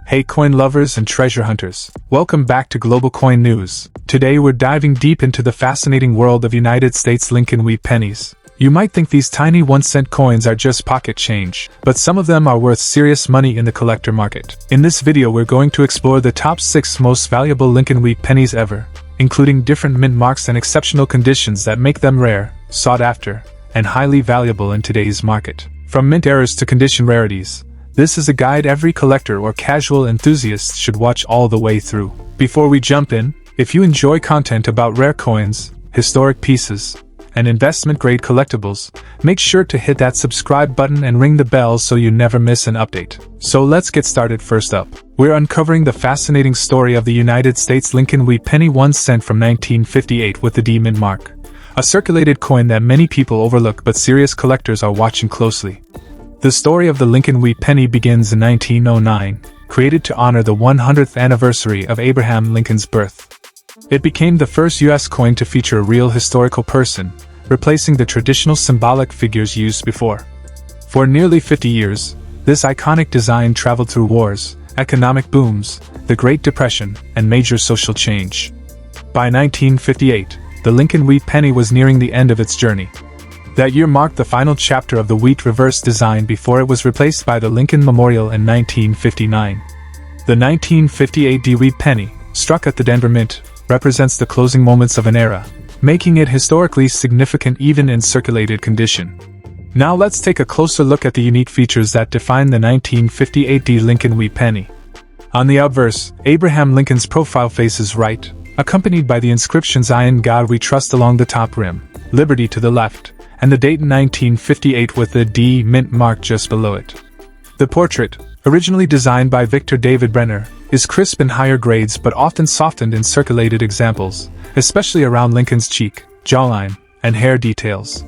Hey coin lovers and treasure hunters, welcome back to Global Coin News. Today we're diving deep into the fascinating world of United States Lincoln Wheat pennies. You might think these tiny 1-cent coins are just pocket change, but some of them are worth serious money in the collector market. In this video we're going to explore the top 6 most valuable Lincoln Wheat pennies ever, including different mint marks and exceptional conditions that make them rare, sought after, and highly valuable in today's market. From mint errors to condition rarities, this is a guide every collector or casual enthusiast should watch all the way through. Before we jump in, if you enjoy content about rare coins, historic pieces, and investment-grade collectibles, make sure to hit that subscribe button and ring the bell so you never miss an update. So let's get started. First up, we're uncovering the fascinating story of the United States Lincoln Wheat penny 1 cent from 1958 with the D mint mark. A circulated coin that many people overlook but serious collectors are watching closely. The story of the Lincoln Wheat penny begins in 1909, created to honor the 100th anniversary of Abraham Lincoln's birth. It became the first U.S. coin to feature a real historical person, replacing the traditional symbolic figures used before. For nearly 50 years, this iconic design traveled through wars, economic booms, the Great Depression, and major social change. By 1958, the Lincoln Wheat penny was nearing the end of its journey. That year marked the final chapter of the wheat reverse design before it was replaced by the Lincoln Memorial in 1959. The 1958 D Wheat penny, struck at the Denver Mint, represents the closing moments of an era, making it historically significant even in circulated condition. Now let's take a closer look at the unique features that define the 1958 D Lincoln Wheat penny. On the obverse, Abraham Lincoln's profile faces right, accompanied by the inscriptions "I in God We Trust" along the top rim, "Liberty" to the left, and the date in 1958 with the D mint mark just below it. The portrait, originally designed by Victor David Brenner, is crisp in higher grades but often softened in circulated examples, especially around Lincoln's cheek, jawline, and hair details.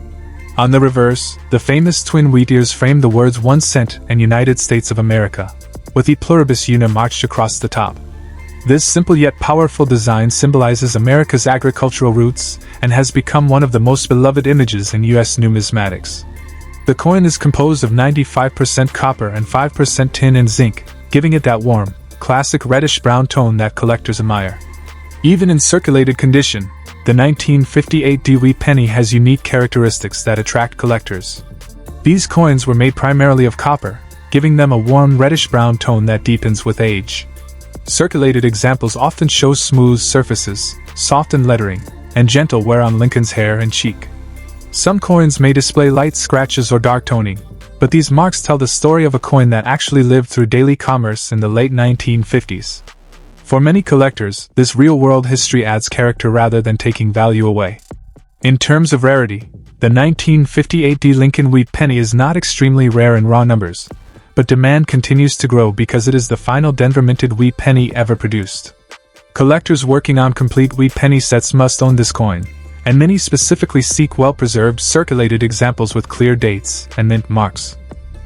On the reverse, the famous twin wheat ears frame the words 1 cent and United States of America, with E pluribus una marched across the top. This simple yet powerful design symbolizes America's agricultural roots and has become one of the most beloved images in U.S. numismatics. The coin is composed of 95% copper and 5% tin and zinc, giving it that warm, classic reddish-brown tone that collectors admire. Even in circulated condition, the 1958 D Wheat penny has unique characteristics that attract collectors. These coins were made primarily of copper, giving them a warm reddish-brown tone that deepens with age. Circulated examples often show smooth surfaces, softened lettering, and gentle wear on Lincoln's hair and cheek. Some coins may display light scratches or dark toning, but these marks tell the story of a coin that actually lived through daily commerce in the late 1950s. For many collectors, this real-world history adds character rather than taking value away. In terms of rarity, the 1958 D Lincoln Wheat penny is not extremely rare in raw numbers, but demand continues to grow because it is the final Denver minted wheat penny ever produced. Collectors working on complete wheat penny sets must own this coin, and many specifically seek well-preserved circulated examples with clear dates and mint marks.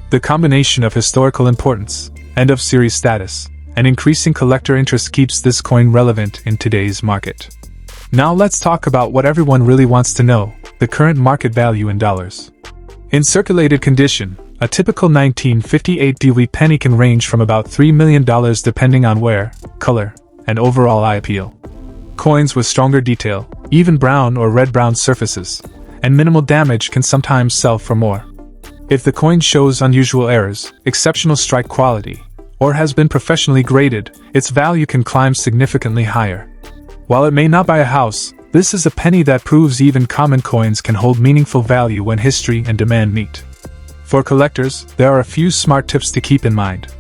The combination of historical importance, end of series status, and increasing collector interest keeps this coin relevant in today's market. Now let's talk about what everyone really wants to know, the current market value in dollars. In circulated condition, a typical 1958 D Wheat penny can range from about $3 million depending on wear, color, and overall eye appeal. Coins with stronger detail, even brown or red-brown surfaces, and minimal damage can sometimes sell for more. If the coin shows unusual errors, exceptional strike quality, or has been professionally graded, its value can climb significantly higher. While it may not buy a house, this is a penny that proves even common coins can hold meaningful value when history and demand meet. For collectors, there are a few smart tips to keep in mind.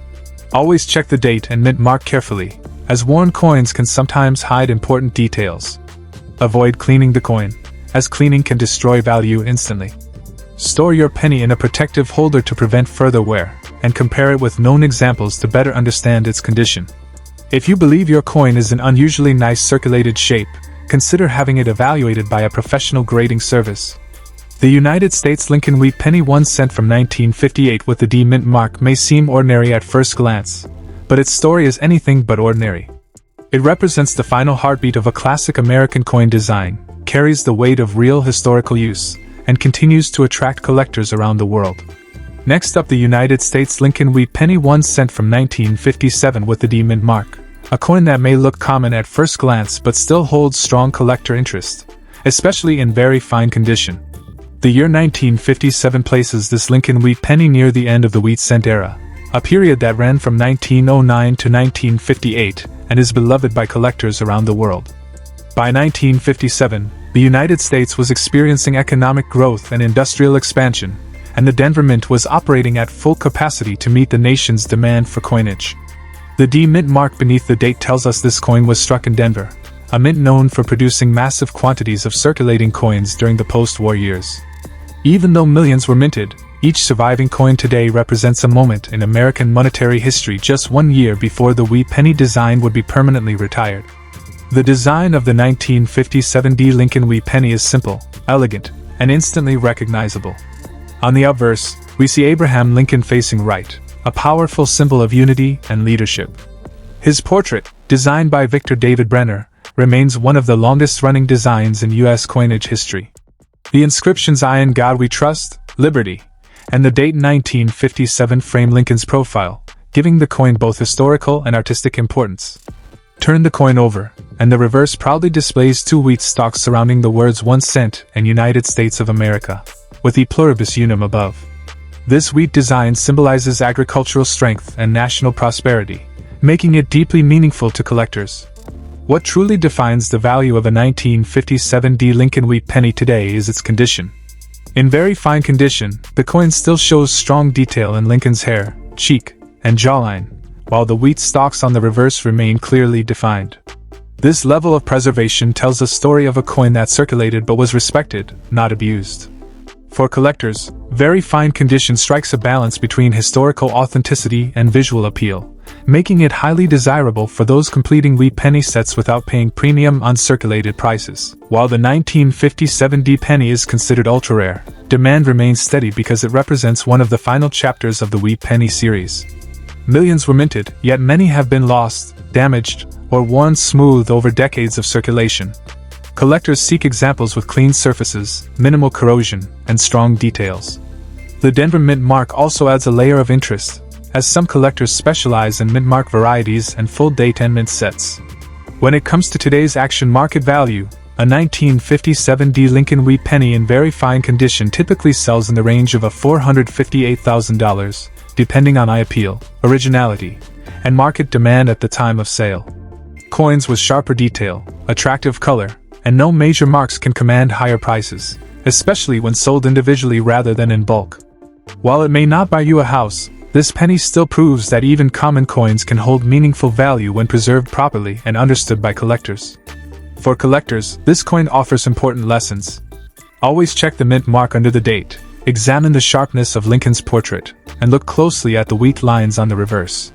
Always check the date and mint mark carefully, as worn coins can sometimes hide important details. Avoid cleaning the coin, as cleaning can destroy value instantly. Store your penny in a protective holder to prevent further wear, and compare it with known examples to better understand its condition. If you believe your coin is in unusually nice circulated shape, consider having it evaluated by a professional grading service. The United States Lincoln Wheat penny 1 cent from 1958 with the D mint mark may seem ordinary at first glance, but its story is anything but ordinary. It represents the final heartbeat of a classic American coin design, carries the weight of real historical use, and continues to attract collectors around the world. Next up, the United States Lincoln Wheat Penny 1 cent from 1957 with the D mint mark, a coin that may look common at first glance but still holds strong collector interest, especially in very fine condition. The year 1957 places this Lincoln Wheat Penny near the end of the wheat cent era, a period that ran from 1909 to 1958 and is beloved by collectors around the world. By 1957, the United States was experiencing economic growth and industrial expansion, and the Denver Mint was operating at full capacity to meet the nation's demand for coinage. The D mint mark beneath the date tells us this coin was struck in Denver, a mint known for producing massive quantities of circulating coins during the post-war years. Even though millions were minted, each surviving coin today represents a moment in American monetary history just 1 year before the wheat penny design would be permanently retired. The design of the 1957 D Lincoln Wheat Penny is simple, elegant, and instantly recognizable. On the obverse, we see Abraham Lincoln facing right, a powerful symbol of unity and leadership. His portrait, designed by Victor David Brenner, remains one of the longest-running designs in U.S. coinage history. The inscriptions "I in God We Trust, Liberty," and the date 1957 frame Lincoln's profile, giving the coin both historical and artistic importance. Turn the coin over, and the reverse proudly displays 2 wheat stalks surrounding the words 1 cent and United States of America, with E pluribus unum above. This wheat design symbolizes agricultural strength and national prosperity, making it deeply meaningful to collectors. What truly defines the value of a 1957 D Lincoln Wheat Penny today is its condition. In very fine condition, the coin still shows strong detail in Lincoln's hair, cheek, and jawline, while the wheat stalks on the reverse remain clearly defined. This level of preservation tells a story of a coin that circulated but was respected, not abused. For collectors, very fine condition strikes a balance between historical authenticity and visual appeal, making it highly desirable for those completing wheat penny sets without paying premium on circulated prices. While the 1957 D penny is considered ultra-rare, demand remains steady because it represents one of the final chapters of the wheat penny series. Millions were minted, yet many have been lost, damaged, or worn smooth over decades of circulation. Collectors seek examples with clean surfaces, minimal corrosion, and strong details. The Denver Mint mark also adds a layer of interest, as some collectors specialize in mint mark varieties and full-date and mint sets. When it comes to today's action market value, a 1957 D Lincoln Wheat Penny in very fine condition typically sells in the range of $458,000, depending on eye appeal, originality, and market demand at the time of sale. Coins with sharper detail, attractive color, and no major marks can command higher prices, especially when sold individually rather than in bulk. While it may not buy you a house, this penny still proves that even common coins can hold meaningful value when preserved properly and understood by collectors. For collectors, this coin offers important lessons. Always check the mint mark under the date, examine the sharpness of Lincoln's portrait, and look closely at the wheat lines on the reverse.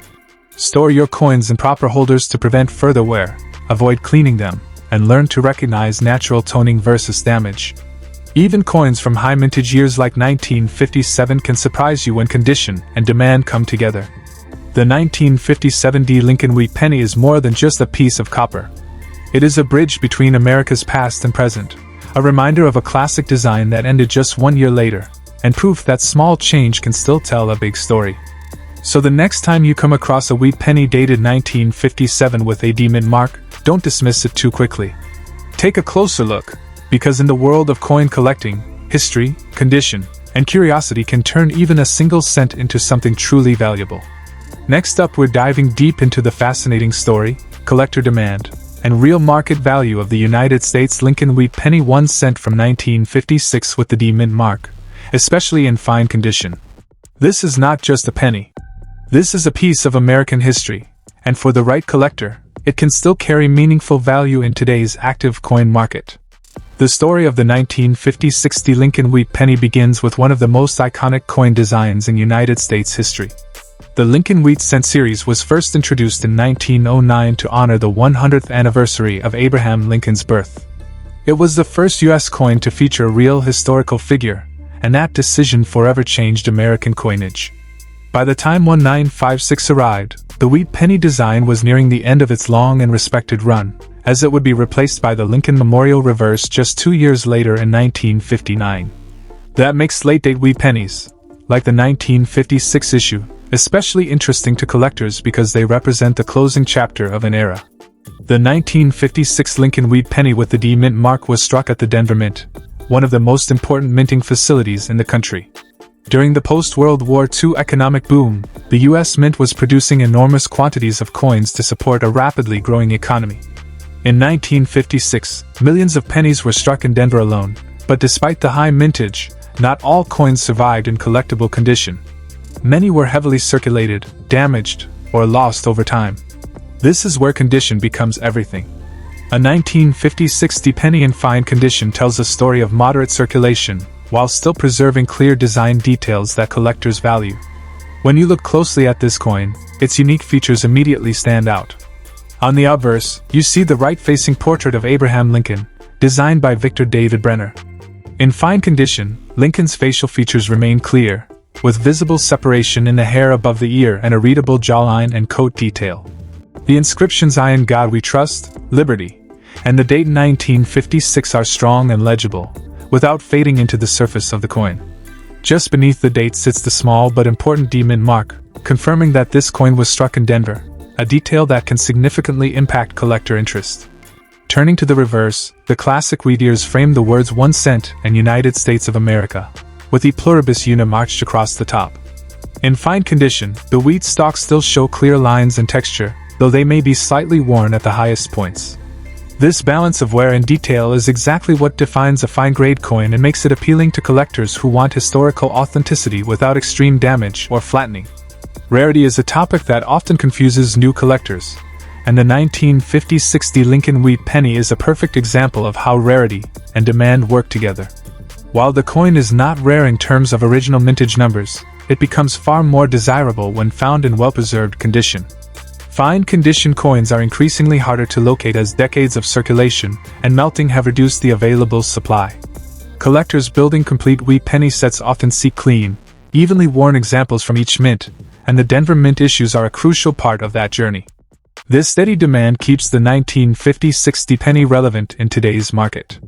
Store your coins in proper holders to prevent further wear, avoid cleaning them, and learn to recognize natural toning versus damage. Even coins from high mintage years like 1957 can surprise you when condition and demand come together. The 1957 D Lincoln Wheat Penny is more than just a piece of copper. It is a bridge between America's past and present, a reminder of a classic design that ended just 1 year later, and proof that small change can still tell a big story. So the next time you come across a wheat penny dated 1957 with a D mint mark, don't dismiss it too quickly. Take a closer look, because in the world of coin collecting, history, condition, and curiosity can turn even a single cent into something truly valuable. Next up, we're diving deep into the fascinating story, collector demand, and real market value of the United States Lincoln Wheat Penny 1 cent from 1956 with the D mint mark, especially in fine condition. This is not just a penny. This is a piece of American history, and for the right collector, it can still carry meaningful value in today's active coin market. The story of the 1956 D Lincoln Wheat Penny begins with one of the most iconic coin designs in United States history. The Lincoln Wheat Cent series was first introduced in 1909 to honor the 100th anniversary of Abraham Lincoln's birth. It was the first U.S. coin to feature a real historical figure, and that decision forever changed American coinage. By the time 1956 arrived, the wheat penny design was nearing the end of its long and respected run, as it would be replaced by the Lincoln Memorial Reverse just 2 years later in 1959. That makes late-date wheat pennies, like the 1956 issue, especially interesting to collectors because they represent the closing chapter of an era. The 1956 Lincoln Wheat penny with the D Mint mark was struck at the Denver Mint, one of the most important minting facilities in the country. During the post-World War II economic boom, the U.S. Mint was producing enormous quantities of coins to support a rapidly growing economy. In 1956, millions of pennies were struck in Denver alone, but despite the high mintage, not all coins survived in collectible condition. Many were heavily circulated, damaged, or lost over time. This is where condition becomes everything. A 1956 D penny in fine condition tells a story of moderate circulation, while still preserving clear design details that collectors value. When you look closely at this coin, its unique features immediately stand out. On the obverse, you see the right-facing portrait of Abraham Lincoln, designed by Victor David Brenner. In fine condition, Lincoln's facial features remain clear, with visible separation in the hair above the ear and a readable jawline and coat detail. The inscriptions "I in God We Trust, Liberty," and the date 1956 are strong and legible, without fading into the surface of the coin. Just beneath the date sits the small but important D Mint mark, confirming that this coin was struck in Denver, a detail that can significantly impact collector interest. Turning to the reverse, the classic wheat ears frame the words 1 cent and United States of America, with E pluribus una marched across the top. In fine condition, the wheat stalks still show clear lines and texture, though they may be slightly worn at the highest points. This balance of wear and detail is exactly what defines a fine-grade coin and makes it appealing to collectors who want historical authenticity without extreme damage or flattening. Rarity is a topic that often confuses new collectors, and the 1956 D Lincoln Wheat penny is a perfect example of how rarity and demand work together. While the coin is not rare in terms of original mintage numbers, it becomes far more desirable when found in well-preserved condition. Fine condition coins are increasingly harder to locate as decades of circulation and melting have reduced the available supply. Collectors building complete wheat penny sets often seek clean, evenly worn examples from each mint, and the Denver Mint issues are a crucial part of that journey. This steady demand keeps the 1956 D penny relevant in today's market.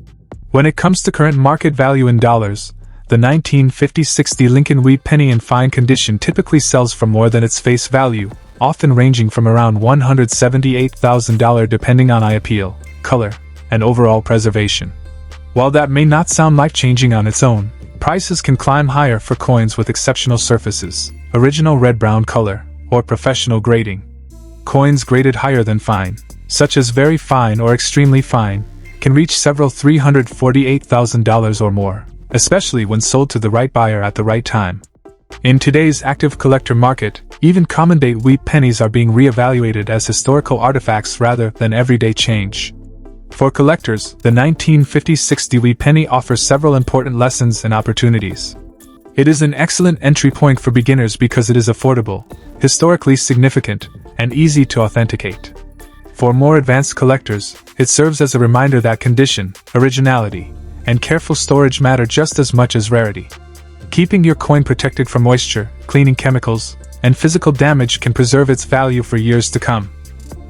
When it comes to current market value in dollars, the 1956 D Lincoln Wheat penny in fine condition typically sells for more than its face value, often ranging from around $178,000 depending on eye appeal, color, and overall preservation. While that may not sound life-changing on its own, prices can climb higher for coins with exceptional surfaces, original red-brown color, or professional grading. Coins graded higher than fine, such as very fine or extremely fine, can reach several $348,000 or more, especially when sold to the right buyer at the right time. In today's active collector market, even common-date wheat pennies are being re-evaluated as historical artifacts rather than everyday change. For collectors, the 1956 D wheat penny offers several important lessons and opportunities. It is an excellent entry point for beginners because it is affordable, historically significant, and easy to authenticate. For more advanced collectors, it serves as a reminder that condition, originality, and careful storage matter just as much as rarity. Keeping your coin protected from moisture, cleaning chemicals, and physical damage can preserve its value for years to come.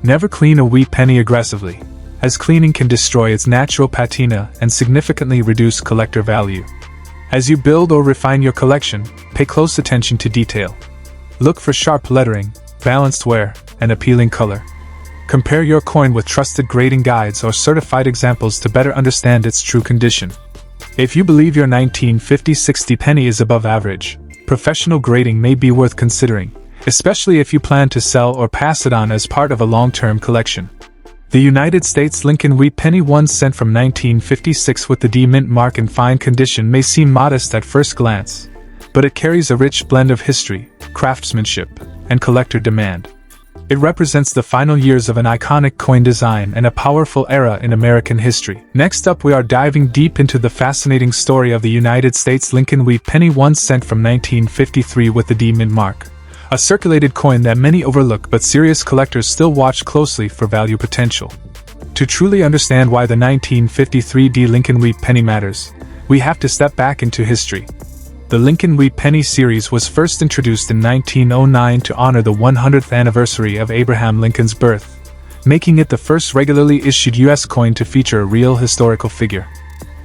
Never clean a wheat penny aggressively, as cleaning can destroy its natural patina and significantly reduce collector value. As you build or refine your collection, pay close attention to detail. Look for sharp lettering, balanced wear, and appealing color. Compare your coin with trusted grading guides or certified examples to better understand its true condition. If you believe your 1956 D penny is above average, professional grading may be worth considering, especially if you plan to sell or pass it on as part of a long-term collection. The United States Lincoln Wheat penny 1 cent from 1956 with the D Mint mark in fine condition may seem modest at first glance, but it carries a rich blend of history, craftsmanship, and collector demand. It represents the final years of an iconic coin design and a powerful era in American history. Next up, we are diving deep into the fascinating story of the United States Lincoln Wheat penny 1 cent from 1953 with the D Mint mark, a circulated coin that many overlook but serious collectors still watch closely for value potential. To truly understand why the 1953 D Lincoln Wheat penny matters, we have to step back into history. The Lincoln Wheat penny series was first introduced in 1909 to honor the 100th anniversary of Abraham Lincoln's birth, making it the first regularly issued U.S. coin to feature a real historical figure.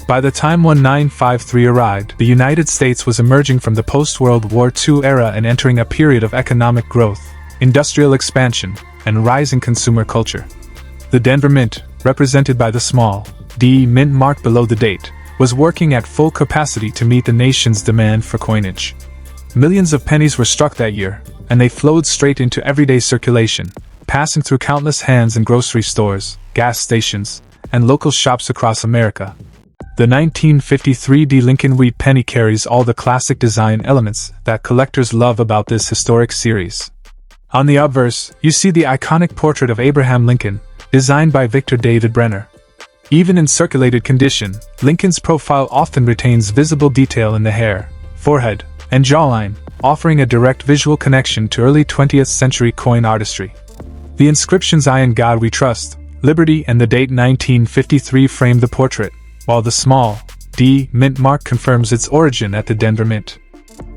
By the time 1953 arrived, the United States was emerging from the post-World War II era and entering a period of economic growth, industrial expansion, and rising consumer culture. The Denver Mint, represented by the small D mint mark below the date, was working at full capacity to meet the nation's demand for coinage. Millions of pennies were struck that year, and they flowed straight into everyday circulation, passing through countless hands in grocery stores, gas stations, and local shops across America. The 1953 D Lincoln Wheat penny carries all the classic design elements that collectors love about this historic series. On the obverse, you see the iconic portrait of Abraham Lincoln, designed by Victor David Brenner. Even in circulated condition, Lincoln's profile often retains visible detail in the hair, forehead, and jawline, offering a direct visual connection to early 20th century coin artistry. The inscriptions "I in God We Trust," "Liberty," and the date 1953 frame the portrait, while the small D mint mark confirms its origin at the Denver Mint.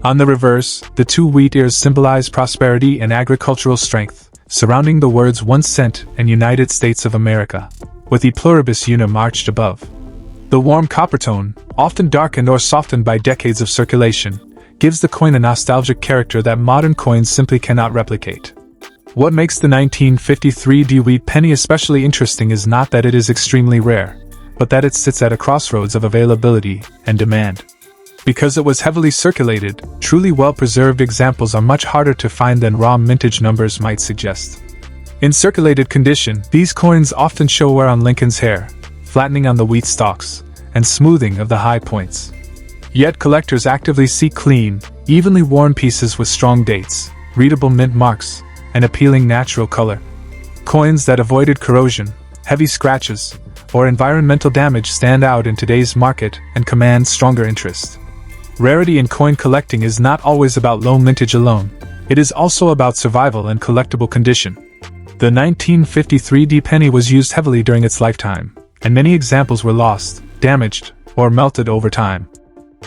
On the reverse, the two wheat ears symbolize prosperity and agricultural strength, surrounding the words 1 cent and United States of America, with E pluribus unum arched above. The warm copper tone, often darkened or softened by decades of circulation, gives the coin a nostalgic character that modern coins simply cannot replicate. What makes the 1953 D wheat penny especially interesting is not that it is extremely rare, but that it sits at a crossroads of availability and demand. Because it was heavily circulated, truly well-preserved examples are much harder to find than raw mintage numbers might suggest. In circulated condition, these coins often show wear on Lincoln's hair, flattening on the wheat stalks, and smoothing of the high points. Yet collectors actively seek clean, evenly worn pieces with strong dates, readable mint marks, and appealing natural color. Coins that avoided corrosion, heavy scratches, or environmental damage stand out in today's market and command stronger interest. Rarity in coin collecting is not always about low mintage alone, it is also about survival and collectible condition. The 1953 D penny was used heavily during its lifetime, and many examples were lost, damaged, or melted over time.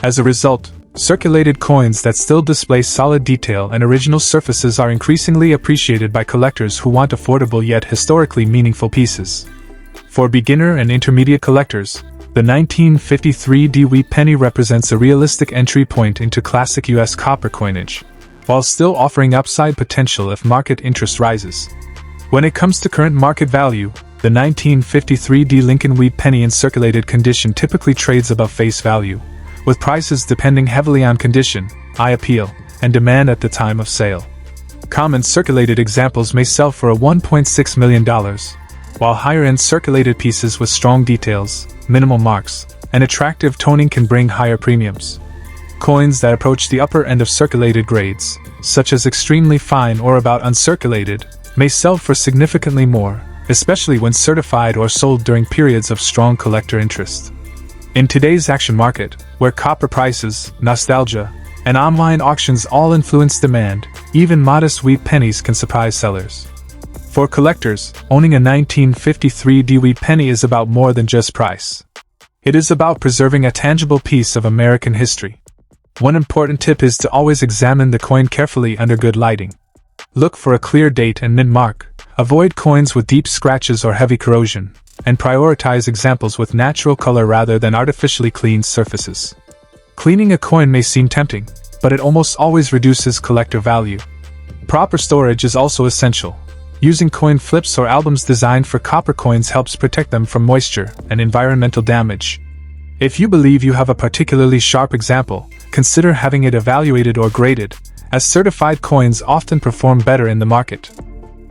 As a result, circulated coins that still display solid detail and original surfaces are increasingly appreciated by collectors who want affordable yet historically meaningful pieces. For beginner and intermediate collectors, the 1953 D wheat penny represents a realistic entry point into classic U.S. copper coinage, while still offering upside potential if market interest rises. When it comes to current market value, the 1953 D Lincoln Wheat penny in circulated condition typically trades above face value, with prices depending heavily on condition, eye appeal, and demand at the time of sale. Common circulated examples may sell for $1.6 million, while higher-end circulated pieces with strong details, minimal marks, and attractive toning can bring higher premiums. Coins that approach the upper end of circulated grades, such as extremely fine or about uncirculated, may sell for significantly more, especially when certified or sold during periods of strong collector interest. In today's auction market, where copper prices, nostalgia, and online auctions all influence demand, even modest wheat pennies can surprise sellers. For collectors, owning a 1953 D wheat penny is about more than just price. It is about preserving a tangible piece of American history. One important tip is to always examine the coin carefully under good lighting. Look for a clear date and mint mark, avoid coins with deep scratches or heavy corrosion, and prioritize examples with natural color rather than artificially cleaned surfaces. Cleaning a coin may seem tempting, but it almost always reduces collector value. Proper storage is also essential. Using coin flips or albums designed for copper coins helps protect them from moisture and environmental damage. If you believe you have a particularly sharp example, consider having it evaluated or graded, as certified coins often perform better in the market.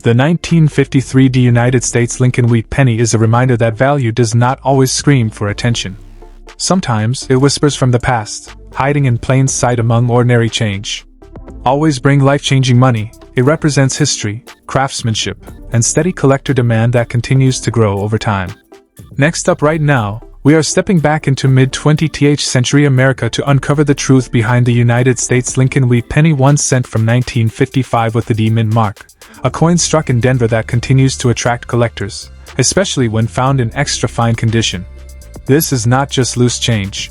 The 1953 D United States Lincoln Wheat penny is a reminder that value does not always scream for attention. Sometimes it whispers from the past, hiding in plain sight among ordinary change. Always bring life-changing money. It represents history, craftsmanship, and steady collector demand that continues to grow over time. Next up right now, we are stepping back into mid-20th century America to uncover the truth behind the United States Lincoln Wheat penny 1 cent from 1955 with the D mint mark, a coin struck in Denver that continues to attract collectors, especially when found in extra fine condition. This is not just loose change.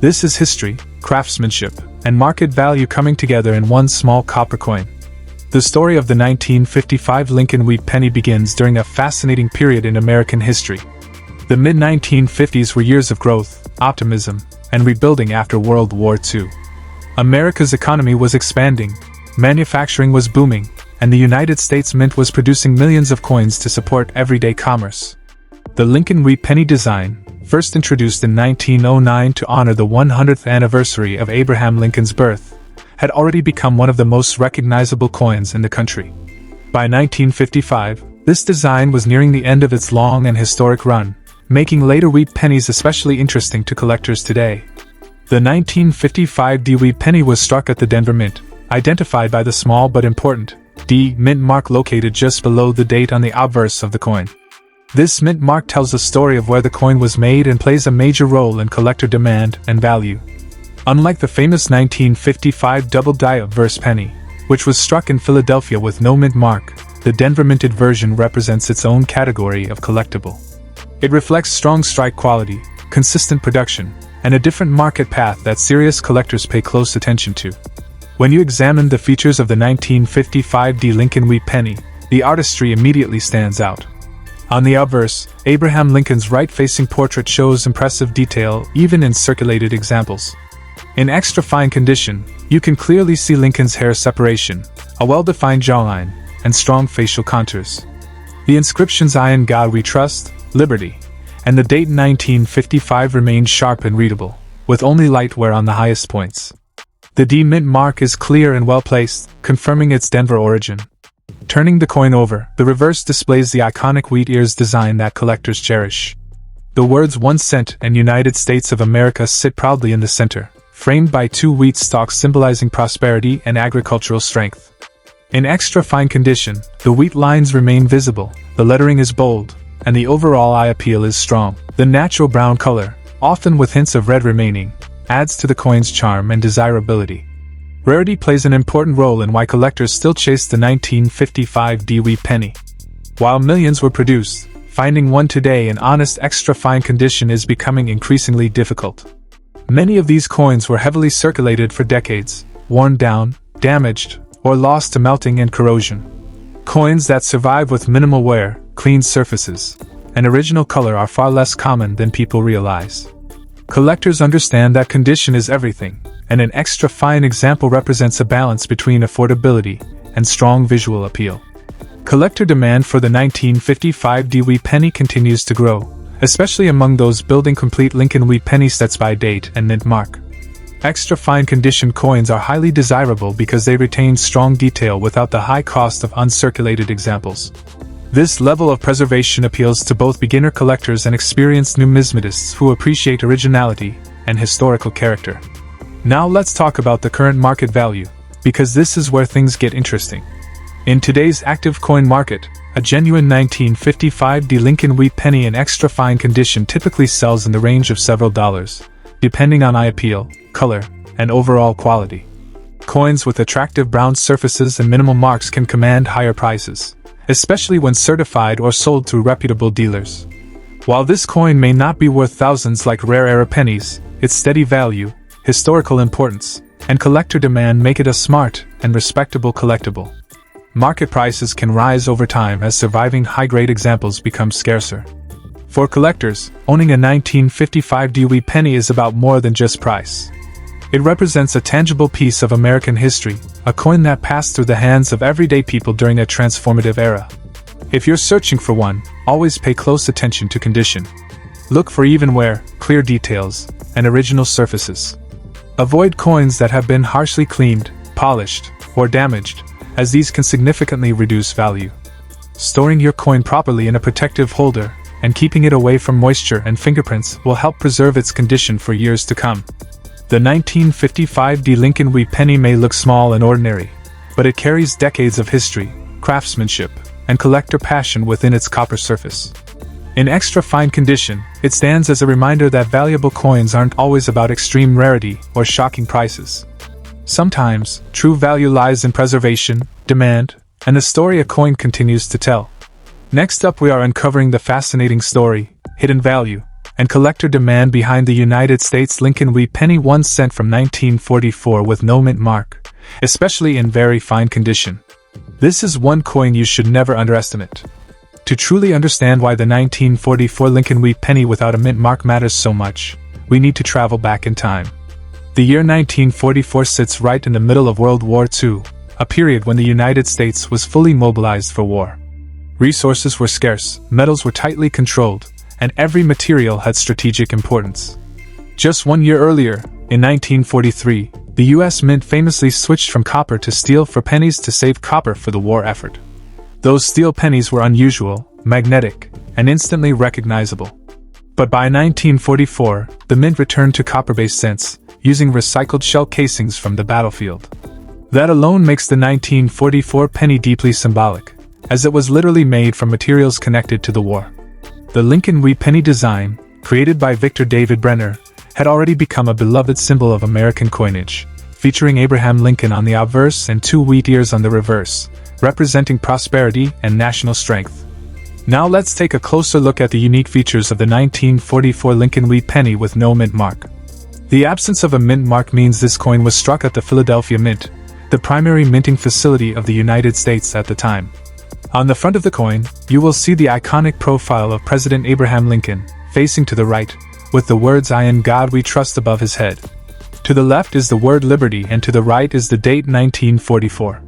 This is history, craftsmanship, and market value coming together in one small copper coin. The story of the 1955 Lincoln Wheat penny begins during a fascinating period in American history. The mid-1950s were years of growth, optimism, and rebuilding after World War II. America's economy was expanding, manufacturing was booming, and the United States Mint was producing millions of coins to support everyday commerce. The Lincoln Wheat Penny design, first introduced in 1909 to honor the 100th anniversary of Abraham Lincoln's birth, had already become one of the most recognizable coins in the country. By 1955, this design was nearing the end of its long and historic run, making later wheat pennies especially interesting to collectors today. The 1955 D Wheat Penny was struck at the Denver Mint, identified by the small but important D mint mark located just below the date on the obverse of the coin. This mint mark tells the story of where the coin was made and plays a major role in collector demand and value. Unlike the famous 1955 double-die obverse penny, which was struck in Philadelphia with no mint mark, the Denver minted version represents its own category of collectible. It reflects strong strike quality, consistent production, and a different market path that serious collectors pay close attention to. When you examine the features of the 1955 D Lincoln Wheat Penny, the artistry immediately stands out. On the obverse, Abraham Lincoln's right-facing portrait shows impressive detail even in circulated examples. In extra fine condition, you can clearly see Lincoln's hair separation, a well-defined jawline, and strong facial contours. The inscriptions "I in God We Trust," "Liberty," and the date 1955 remain sharp and readable, with only light wear on the highest points. The D mint mark is clear and well-placed, confirming its Denver origin. Turning the coin over, the reverse displays the iconic wheat ears design that collectors cherish. The words 1 cent and United States of America sit proudly in the center, framed by 2 wheat stalks symbolizing prosperity and agricultural strength. In extra fine condition, the wheat lines remain visible, the lettering is bold, and the overall eye appeal is strong. The natural brown color, often with hints of red remaining, adds to the coin's charm and desirability. Rarity plays an important role in why collectors still chase the 1955 D Wheat Penny. While millions were produced, finding one today in honest extra fine condition is becoming increasingly difficult. Many of these coins were heavily circulated for decades, worn down, damaged, or lost to melting and corrosion. Coins that survive with minimal wear, clean surfaces, and original color are far less common than people realize. Collectors understand that condition is everything, and an extra fine example represents a balance between affordability and strong visual appeal. Collector demand for the 1955 D Wheat Penny continues to grow, especially among those building complete Lincoln Wheat Penny sets by date and mint mark. Extra fine condition coins are highly desirable because they retain strong detail without the high cost of uncirculated examples. This level of preservation appeals to both beginner collectors and experienced numismatists who appreciate originality and historical character. Now let's talk about the current market value, because this is where things get interesting. In today's active coin market, a genuine 1955 D Lincoln Wheat Penny in extra fine condition typically sells in the range of several dollars, depending on eye appeal, color, and overall quality. Coins with attractive brown surfaces and minimal marks can command higher prices, especially when certified or sold through reputable dealers. While this coin may not be worth thousands like rare era pennies, its steady value, historical importance, and collector demand make it a smart and respectable collectible. Market prices can rise over time as surviving high-grade examples become scarcer. For collectors, owning a 1955 D Wheat Penny is about more than just price. It represents a tangible piece of American history, a coin that passed through the hands of everyday people during a transformative era. If you're searching for one, always pay close attention to condition. Look for even wear, clear details, and original surfaces. Avoid coins that have been harshly cleaned, polished, or damaged, as these can significantly reduce value. Storing your coin properly in a protective holder and keeping it away from moisture and fingerprints will help preserve its condition for years to come. The 1955 D Lincoln Wheat Penny may look small and ordinary, but it carries decades of history, craftsmanship, and collector passion within its copper surface. In extra fine condition, it stands as a reminder that valuable coins aren't always about extreme rarity or shocking prices. Sometimes, true value lies in preservation, demand, and the story a coin continues to tell. Next up, we are uncovering the fascinating story, hidden value, and collector demand behind the United States Lincoln Wheat Penny 1 cent from 1944 with no mint mark, especially in very fine condition. This is one coin you should never underestimate. To truly understand why the 1944 Lincoln Wheat Penny without a mint mark matters so much, we need to travel back in time. The year 1944 sits right in the middle of World War II, a period when the United States was fully mobilized for war. Resources were scarce, metals were tightly controlled, and every material had strategic importance. Just 1 year earlier, in 1943, the U.S. Mint famously switched from copper to steel for pennies to save copper for the war effort. Those steel pennies were unusual, magnetic, and instantly recognizable. But by 1944, the Mint returned to copper-based cents, using recycled shell casings from the battlefield. That alone makes the 1944 penny deeply symbolic, as it was literally made from materials connected to the war. The Lincoln Wheat penny design, created by Victor David Brenner, had already become a beloved symbol of American coinage, featuring Abraham Lincoln on the obverse and 2 wheat ears on the reverse, representing prosperity and national strength. Now let's take a closer look at the unique features of the 1944 Lincoln Wheat penny with no mint mark. The absence of a mint mark means this coin was struck at the Philadelphia Mint, the primary minting facility of the United States at the time. On the front of the coin, you will see the iconic profile of President Abraham Lincoln, facing to the right, with the words "I in God we trust" above his head. To the left is the word liberty and to the right is the date 1944.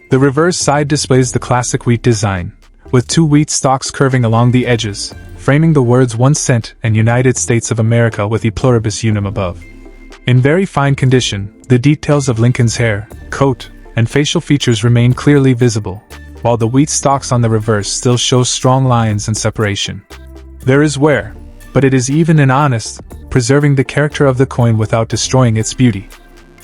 The reverse side displays the classic wheat design, with 2 wheat stalks curving along the edges, framing the words 1 cent and United States of America with E pluribus unum above. In very fine condition, the details of Lincoln's hair, coat, and facial features remain clearly visible, while the wheat stalks on the reverse still show strong lines and separation. There is wear, but it is even and honest, preserving the character of the coin without destroying its beauty.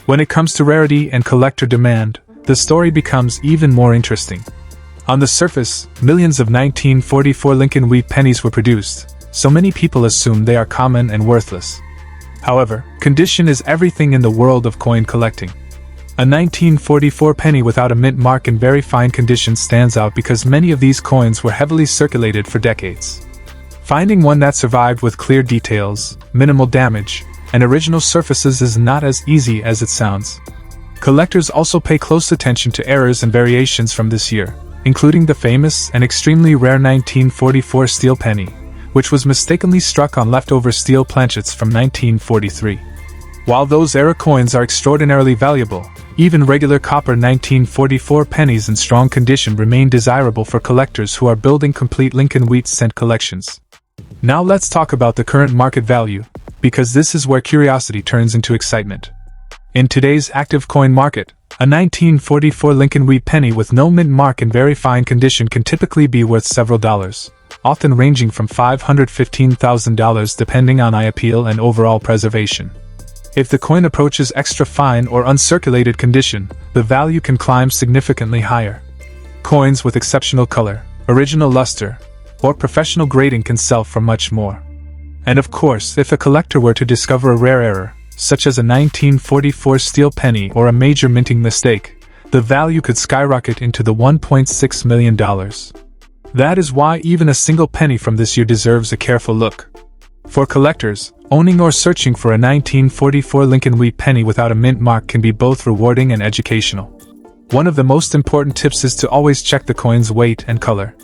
When it comes to rarity and collector demand, the story becomes even more interesting. On the surface, millions of 1944 Lincoln Wheat pennies were produced, so many people assume they are common and worthless. However, condition is everything in the world of coin collecting. A 1944 penny without a mint mark in very fine condition stands out because many of these coins were heavily circulated for decades. Finding one that survived with clear details, minimal damage, and original surfaces is not as easy as it sounds. Collectors also pay close attention to errors and variations from this year, including the famous and extremely rare 1944 steel penny, which was mistakenly struck on leftover steel planchets from 1943. While those era coins are extraordinarily valuable, even regular copper 1944 pennies in strong condition remain desirable for collectors who are building complete Lincoln Wheat cent collections. Now let's talk about the current market value, because this is where curiosity turns into excitement. In today's active coin market, a 1944 Lincoln Wheat penny with no mint mark in very fine condition can typically be worth several dollars, often ranging from $515,000 depending on eye appeal and overall preservation. If the coin approaches extra fine or uncirculated condition, the value can climb significantly higher. Coins with exceptional color, original luster, or professional grading can sell for much more. And of course, if a collector were to discover a rare error, such as a 1944 steel penny or a major minting mistake, the value could skyrocket into the $1.6 million. That is why even a single penny from this year deserves a careful look. For collectors, owning or searching for a 1944 Lincoln Wheat penny without a mint mark can be both rewarding and educational. One of the most important tips is to always check the coin's weight and color.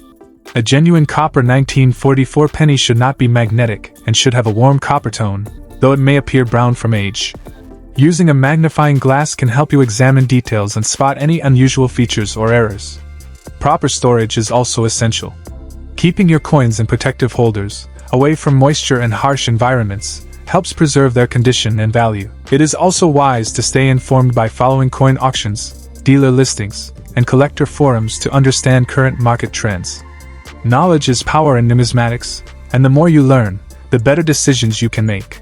A genuine copper 1944 penny should not be magnetic and should have a warm copper tone, though it may appear brown from age. Using a magnifying glass can help you examine details and spot any unusual features or errors. Proper storage is also essential. Keeping your coins in protective holders, away from moisture and harsh environments, helps preserve their condition and value. It is also wise to stay informed by following coin auctions, dealer listings, and collector forums to understand current market trends. Knowledge is power in numismatics, and the more you learn, the better decisions you can make.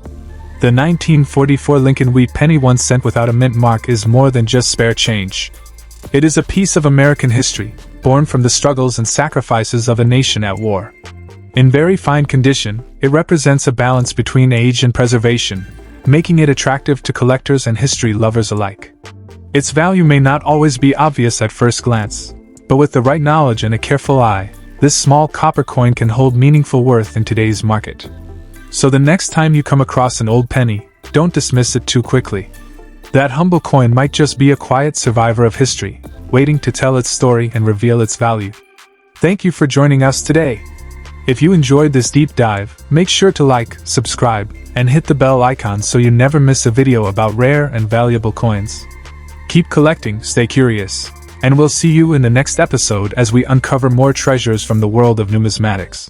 The 1944 Lincoln Wheat penny 1 cent without a mint mark is more than just spare change. It is a piece of American history, born from the struggles and sacrifices of a nation at war. In very fine condition, it represents a balance between age and preservation, making it attractive to collectors and history lovers alike. Its value may not always be obvious at first glance, but with the right knowledge and a careful eye, this small copper coin can hold meaningful worth in today's market. So the next time you come across an old penny, don't dismiss it too quickly. That humble coin might just be a quiet survivor of history, waiting to tell its story and reveal its value. Thank you for joining us today. If you enjoyed this deep dive, make sure to like, subscribe, and hit the bell icon so you never miss a video about rare and valuable coins. Keep collecting, stay curious, and we'll see you in the next episode as we uncover more treasures from the world of numismatics.